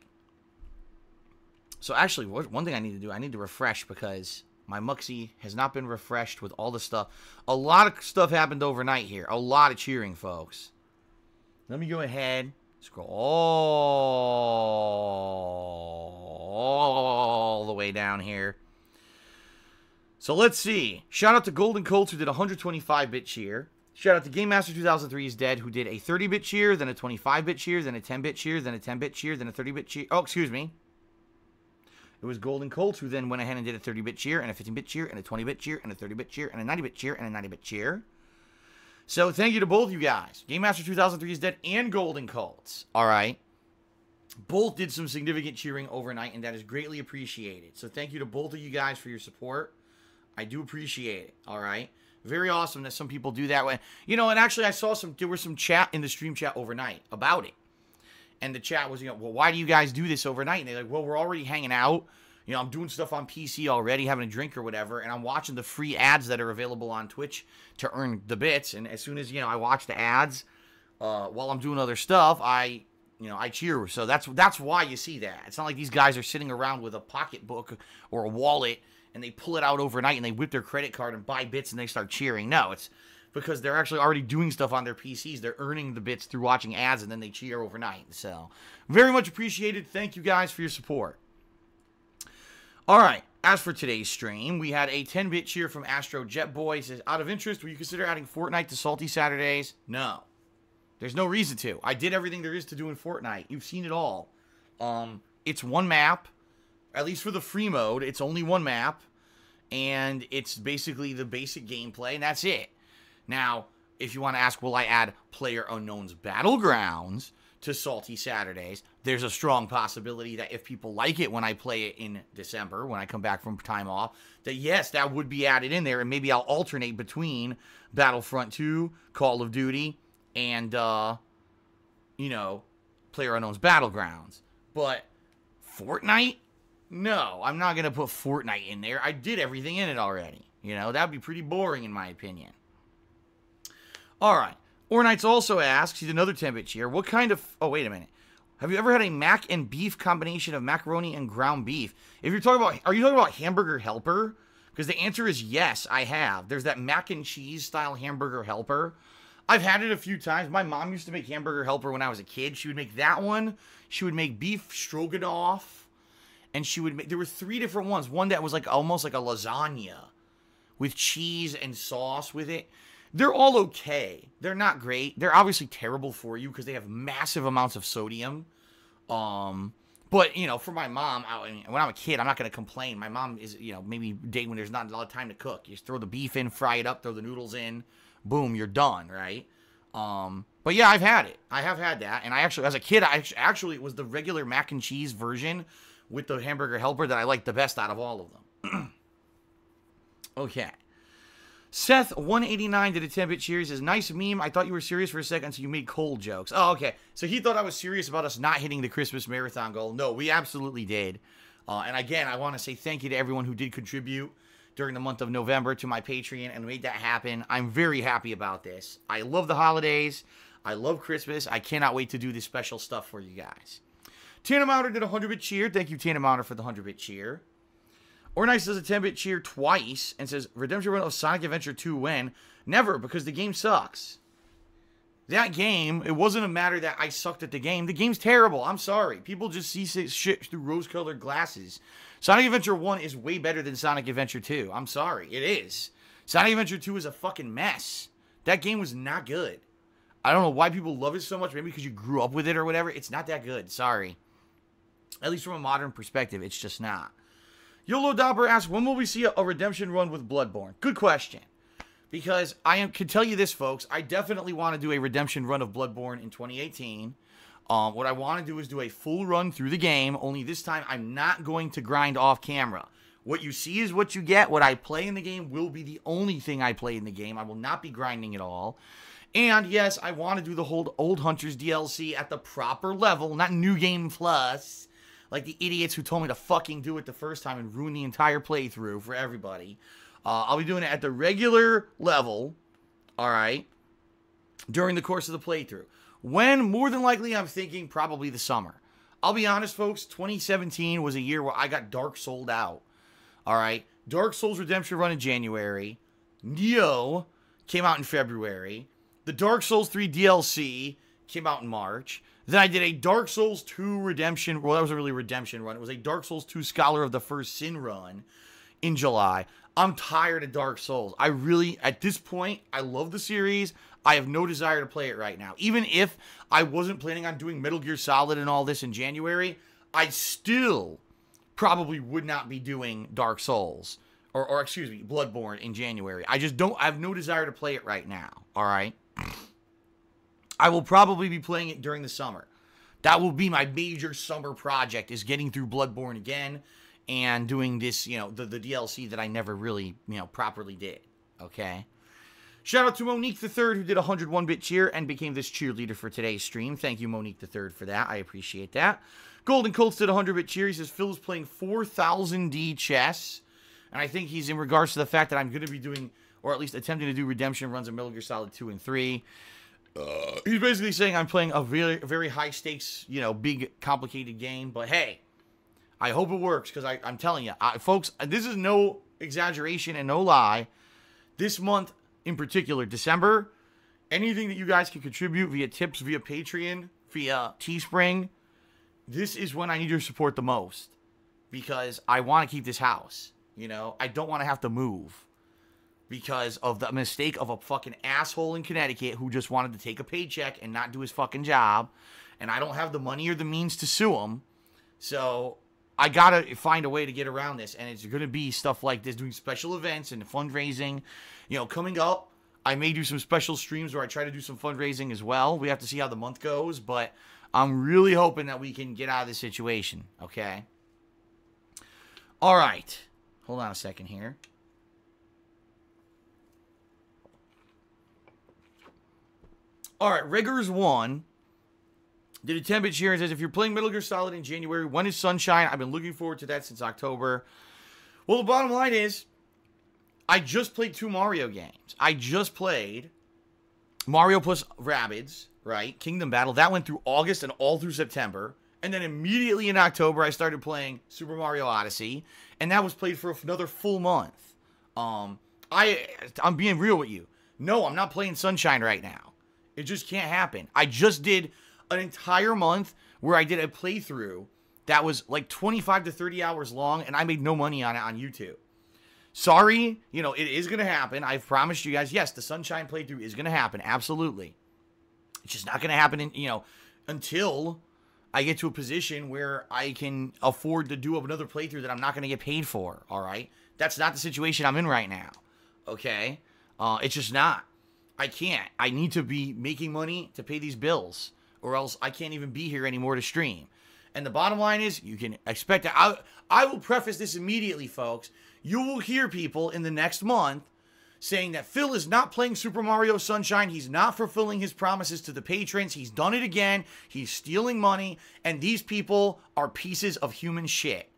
Speaker 1: So actually, one thing I need to do, I need to refresh because my Muxie has not been refreshed with all the stuff. A lot of stuff happened overnight here. A lot of cheering, folks. Let me go ahead, scroll all the way down here. So let's see. Shout out to Golden Colts who did a 125-bit cheer. Shout out to Game Master 2003 is Dead who did a 30-bit cheer, then a 25-bit cheer, then a 10-bit cheer, then a 10-bit cheer, then a 30-bit cheer. Oh, excuse me. It was Golden Colts who then went ahead and did a 30-bit cheer, and a 15-bit cheer, and a 20-bit cheer, and a 30-bit cheer, and a 90-bit cheer, and a 90-bit cheer. So thank you to both you guys. Game Master 2003 is Dead and Golden Colts. All right. Both did some significant cheering overnight, and that is greatly appreciated. So thank you to both of you guys for your support. I do appreciate it. All right. Very awesome that some people do that way. You know, and actually I saw there was some chat in the stream chat overnight about it. And the chat was, you know, well, why do you guys do this overnight? And they're like, well, we're already hanging out. You know, I'm doing stuff on PC already, having a drink or whatever. And I'm watching the free ads that are available on Twitch to earn the bits. And as soon as, you know, I watch the ads while I'm doing other stuff, I cheer. So that's why you see that. It's not like these guys are sitting around with a pocketbook or a wallet and they pull it out overnight and they whip their credit card and buy bits and they start cheering. No, it's because they're actually already doing stuff on their PCs. They're earning the bits through watching ads, and then they cheer overnight. So, very much appreciated. Thank you guys for your support. All right. As for today's stream, we had a 10-bit cheer from Astro Jetboy. He says, out of interest, will you consider adding Fortnite to Salty Saturdays? No. There's no reason to. I did everything there is to do in Fortnite. You've seen it all. it's one map. At least for the free mode, it's only one map. And it's basically the basic gameplay, and that's it. Now, if you want to ask, will I add PlayerUnknown's Battlegrounds to Salty Saturdays? There's a strong possibility that if people like it when I play it in December, when I come back from time off, that yes, that would be added in there, and maybe I'll alternate between Battlefront 2, Call of Duty, and, PlayerUnknown's Battlegrounds. But Fortnite? No, I'm not going to put Fortnite in there. I did everything in it already. That would be pretty boring in my opinion. All right. Ornites also asks, he's another 10-bit cheer, what kind of... Oh, wait a minute. Have you ever had a mac and beef combination of macaroni and ground beef? If you're talking about... Are you talking about Hamburger Helper? Because the answer is yes, I have. There's that mac and cheese style Hamburger Helper. I've had it a few times. My mom used to make Hamburger Helper when I was a kid. She would make that one. She would make beef stroganoff. And she would make, there were 3 different ones. One that was like almost like a lasagna with cheese and sauce with it. They're all okay. They're not great. They're obviously terrible for you because they have massive amounts of sodium. But, for my mom, when I'm a kid, I'm not going to complain. My mom is, maybe a day when there's not a lot of time to cook. You just throw the beef in, fry it up, throw the noodles in. Boom, you're done, right? But yeah, I've had it. I have had that. And I actually, as a kid, it was the regular mac and cheese version with the Hamburger Helper that I liked the best out of all of them. Okay. Seth189 did a 10-bit cheer. He says, nice meme. I thought you were serious for a second, so you made cold jokes. Oh, okay. So he thought I was serious about us not hitting the Christmas marathon goal. No, we absolutely did. And again, I want to say thank you to everyone who did contribute during the month of November to my Patreon and made that happen. I'm very happy about this. I love the holidays. I love Christmas. I cannot wait to do this special stuff for you guys. Tana Mounder did a 100-bit cheer. Thank you, Tana Mounder, for the 100-bit cheer. Ornice does a 10-bit cheer twice and says, Redemption Run of Sonic Adventure 2 when? Never, because the game sucks. That game, it wasn't a matter that I sucked at the game. The game's terrible. I'm sorry. People just see shit through rose-colored glasses. Sonic Adventure 1 is way better than Sonic Adventure 2. I'm sorry. It is. Sonic Adventure 2 is a fucking mess. That game was not good. I don't know why people love it so much. Maybe because you grew up with it or whatever. It's not that good. Sorry. At least from a modern perspective, it's just not. YOLO Dobber asks, when will we see a redemption run with Bloodborne? Good question. Because can tell you this, folks. I definitely want to do a redemption run of Bloodborne in 2018. What I want to do is do a full run through the game. Only this time, I'm not going to grind off camera. What you see is what you get. What I play in the game will be the only thing I play in the game. I will not be grinding at all. And yes, I want to do the whole Old Hunters DLC at the proper level, not New Game Plus. Like the idiots who told me to fucking do it the first time and ruin the entire playthrough for everybody. I'll be doing it at the regular level, alright, during the course of the playthrough. When? More than likely, I'm thinking probably the summer. I'll be honest, folks, 2017 was a year where I got Dark Souled out. Alright, Dark Souls Redemption run in January. Neo came out in February. The Dark Souls 3 DLC came out in March. Then I did a Dark Souls 2 Redemption. Well, that wasn't really a Redemption run. It was a Dark Souls 2 Scholar of the First Sin run in July. I'm tired of Dark Souls. I really, at this point, I love the series. I have no desire to play it right now. Even if I wasn't planning on doing Metal Gear Solid and all this in January, I still probably would not be doing Dark Souls. Or excuse me, Bloodborne in January. I have no desire to play it right now. All right? I will probably be playing it during the summer. That will be my major summer project, is getting through Bloodborne again and doing this, the DLC that I never really, properly did. Okay? Shout out to Monique the Third, who did a 101-bit cheer and became this cheerleader for today's stream. Thank you, Monique the Third, for that. I appreciate that. Golden Colts did a 100-bit cheer. He says, Phil's playing 4000D chess. And I think he's in regards to the fact that I'm going to be doing, or at least attempting to do redemption runs of Metal Gear Solid 2 and 3. He's basically saying I'm playing a very, very high stakes, big, complicated game. But hey, I hope it works, because I'm telling you, folks, this is no exaggeration and no lie. This month in particular, December, anything that you guys can contribute via tips, via Patreon, via Teespring, this is when I need your support the most, because I want to keep this house. I don't want to have to move because of the mistake of a fucking asshole in Connecticut who just wanted to take a paycheck and not do his fucking job. And I don't have the money or the means to sue him. So I gotta find a way to get around this, and it's gonna be stuff like this, doing special events and fundraising. You know, coming up, I may do some special streams where I try to do some fundraising as well. We have to see how the month goes, but I'm really hoping that we can get out of this situation, okay? All right. Hold on a second here. All right, Riggers1 did a 10-bit share and says, if you're playing Metal Gear Solid in January, when is Sunshine? I've been looking forward to that since October. Well, the bottom line is, I just played 2 Mario games. I just played Mario plus Rabbids, right? Kingdom Battle. That went through August and all through September. And then immediately in October, I started playing Super Mario Odyssey. And that was played for another full month. I'm being real with you. No, I'm not playing Sunshine right now. It just can't happen. I just did an entire month where I did a playthrough that was like 25 to 30 hours long, and I made no money on it on YouTube. Sorry, you know, it is going to happen. I've promised you guys, yes, the Sunshine playthrough is going to happen. Absolutely. It's just not going to happen, until I get to a position where I can afford to do another playthrough that I'm not going to get paid for, all right? That's not the situation I'm in right now, okay? It's just not. I can't. I need to be making money to pay these bills, or else I can't even be here anymore to stream. And the bottom line is, you can expect that. I will preface this immediately, folks. You will hear people in the next month saying that Phil is not playing Super Mario Sunshine. He's not fulfilling his promises to the patrons. He's done it again. He's stealing money. And these people are pieces of human shit.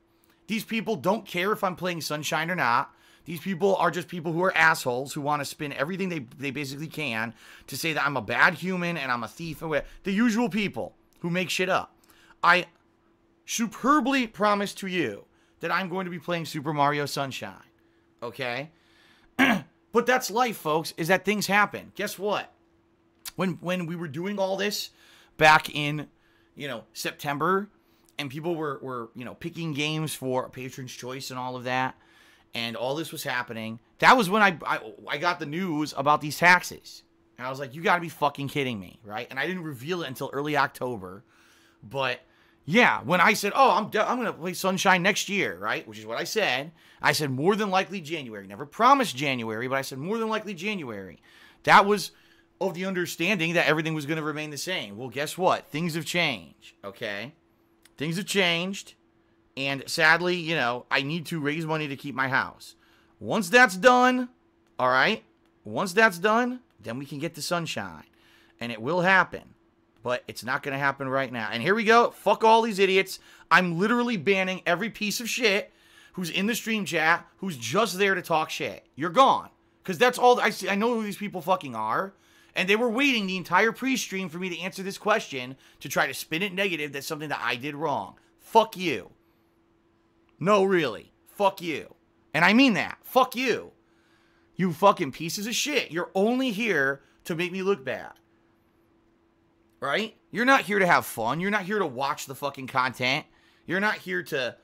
Speaker 1: These people don't care if I'm playing Sunshine or not. These people are just people who are assholes who want to spin everything they basically can to say that I'm a bad human and I'm a thief. And the usual people who make shit up. I superbly promise to you that I'm going to be playing Super Mario Sunshine. Okay? But that's life, folks, is that things happen. Guess what? When we were doing all this back in, September, and people were picking games for Patron's Choice and all of that, and all this was happening, that was when I got the news about these taxes. And I was like, you gotta be fucking kidding me, right? And I didn't reveal it until early October. But, yeah, when I said, oh, I'm gonna play Sunshine next year, right? Which is what I said. I said more than likely January. Never promised January, but I said more than likely January. That was of the understanding that everything was gonna remain the same. Well, guess what? Things have changed, okay? Things have changed. And sadly, I need to raise money to keep my house. Once that's done, all right? Once that's done, then we can get to Sunshine. And it will happen. But it's not going to happen right now. And here we go. Fuck all these idiots. I'm literally banning every piece of shit who's in the stream chat who's just there to talk shit. You're gone. Because that's all. I know who these people fucking are. And they were waiting the entire pre-stream for me to answer this question to try to spin it negative. That's something that I did wrong. Fuck you. No, really. Fuck you. And I mean that. Fuck you. You fucking pieces of shit. You're only here to make me look bad. Right? You're not here to have fun. You're not here to watch the fucking content. You're not here to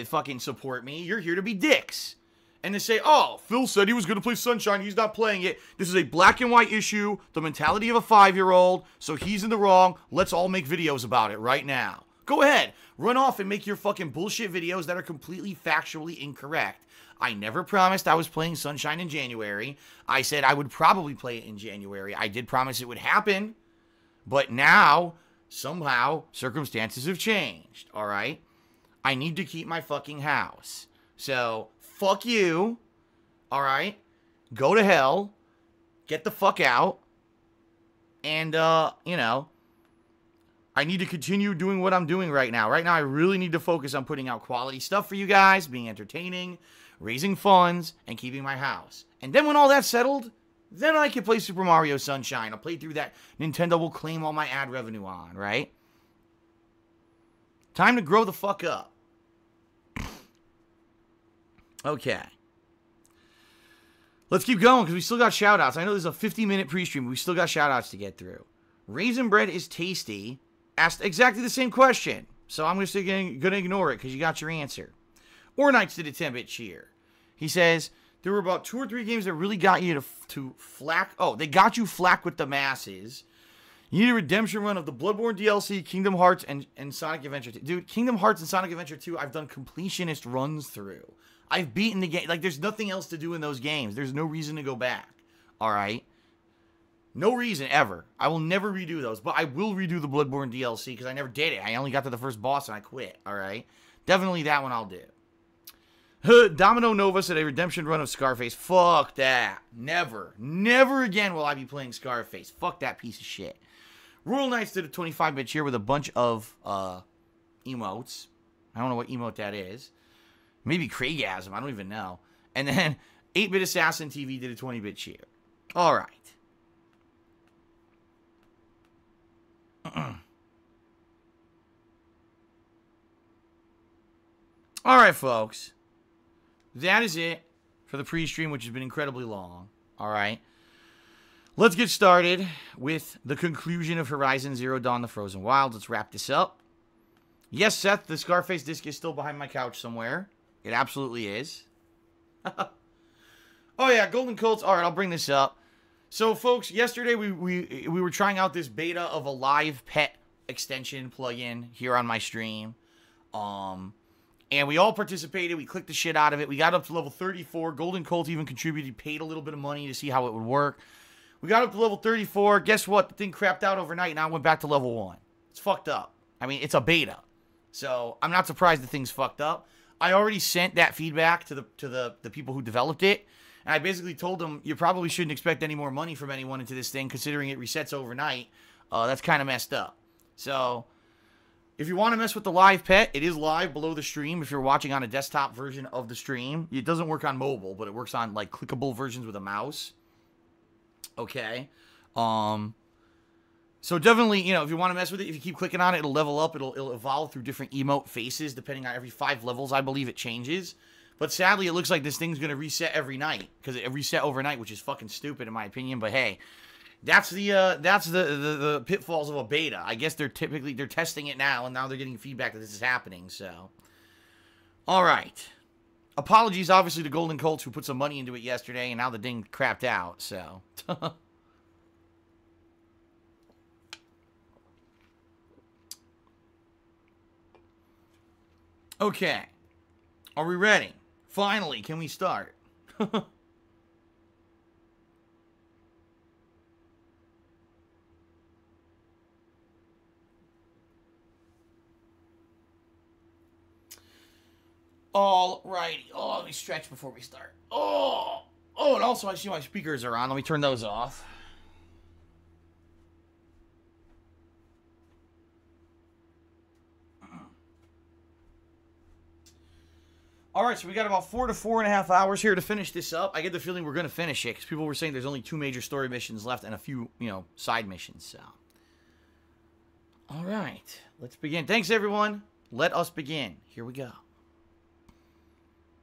Speaker 1: fucking support me. You're here to be dicks. And to say, oh, Phil said he was going to play Sunshine. He's not playing it. This is a black and white issue. The mentality of a 5-year-old. So he's in the wrong. Let's all make videos about it right now. Go ahead. Run off and make your fucking bullshit videos that are completely factually incorrect. I never promised I was playing Sunshine in January. I said I would probably play it in January. I did promise it would happen. But now, somehow, circumstances have changed. All right? I need to keep my fucking house. So, fuck you. All right? Go to hell. Get the fuck out. And, I need to continue doing what I'm doing right now. Right now, I really need to focus on putting out quality stuff for you guys, being entertaining, raising funds, and keeping my house. And then when all that's settled, then I can play Super Mario Sunshine. I'll play through that Nintendo will claim all my ad revenue on, right? Time to grow the fuck up. Okay. Let's keep going, because we still got shoutouts. I know there's a 50-minute pre-stream, but we still got shoutouts to get through. Raisin Bread is tasty. Asked exactly the same question. So I'm just going to ignore it because you got your answer. Or Knights did a 10-bit cheer. He says, there were about 2 or 3 games that really got you to flack. Oh, they got you flack with the masses. You need a redemption run of the Bloodborne DLC, Kingdom Hearts, and Sonic Adventure 2. Dude, Kingdom Hearts and Sonic Adventure 2, I've done completionist runs through. I've beaten the game. Like, there's nothing else to do in those games. There's no reason to go back. Alright? No reason, ever. I will never redo those. But I will redo the Bloodborne DLC, because I never did it. I only got to the first boss, and I quit. Alright? Definitely that one I'll do. Domino Nova said a redemption run of Scarface. Fuck that. Never. Never again will I be playing Scarface. Fuck that piece of shit. Royal Knights did a 25-bit cheer with a bunch of emotes. I don't know what emote that is. Maybe Craigasm. I don't even know. And then 8-bit Assassin TV did a 20-bit cheer. All right. All right, folks. That is it for the pre-stream, which has been incredibly long. All right. Let's get started with the conclusion of Horizon Zero Dawn: The Frozen Wilds. Let's wrap this up. Yes, Seth, the Scarface disc is still behind my couch somewhere. It absolutely is. Oh, yeah, Golden Colts. All right, I'll bring this up. So, folks, yesterday we were trying out this beta of a live pet extension plugin here on my stream. And we all participated. We clicked the shit out of it. We got up to level 34. Golden Colt even contributed, paid a little bit of money to see how it would work. We got up to level 34. Guess what? The thing crapped out overnight, and I went back to level 1. It's fucked up. I mean, it's a beta. So, I'm not surprised the thing's fucked up. I already sent that feedback to the people who developed it. And I basically told them, you probably shouldn't expect any more money from anyone into this thing, considering it resets overnight. That's kind of messed up. So, if you want to mess with the live pet, it is live below the stream if you're watching on a desktop version of the stream. It doesn't work on mobile, but it works on, like, clickable versions with a mouse. Okay. So definitely, you know, if you want to mess with it, if you keep clicking on it, it'll level up. It'll evolve through different emote faces, depending on every 5 levels, I believe it changes. But sadly, it looks like this thing's going to reset every night, because it reset overnight, which is fucking stupid in my opinion. But hey, that's the pitfalls of a beta. I guess they're testing it now, and now they're getting feedback that this is happening. So, all right. Apologies, obviously, to Golden Colts who put some money into it yesterday, and now the thing crapped out. So, okay. Are we ready? Finally, can we start? All righty. Oh, let me stretch before we start. Oh, and also I see my speakers are on. Let me turn those off. All right, so we got about 4 to 4.5 hours here to finish this up. I get the feeling we're going to finish it because people were saying there's only 2 major story missions left and a few, you know, side missions. So, all right, let's begin. Thanks, everyone. Let us begin. Here we go.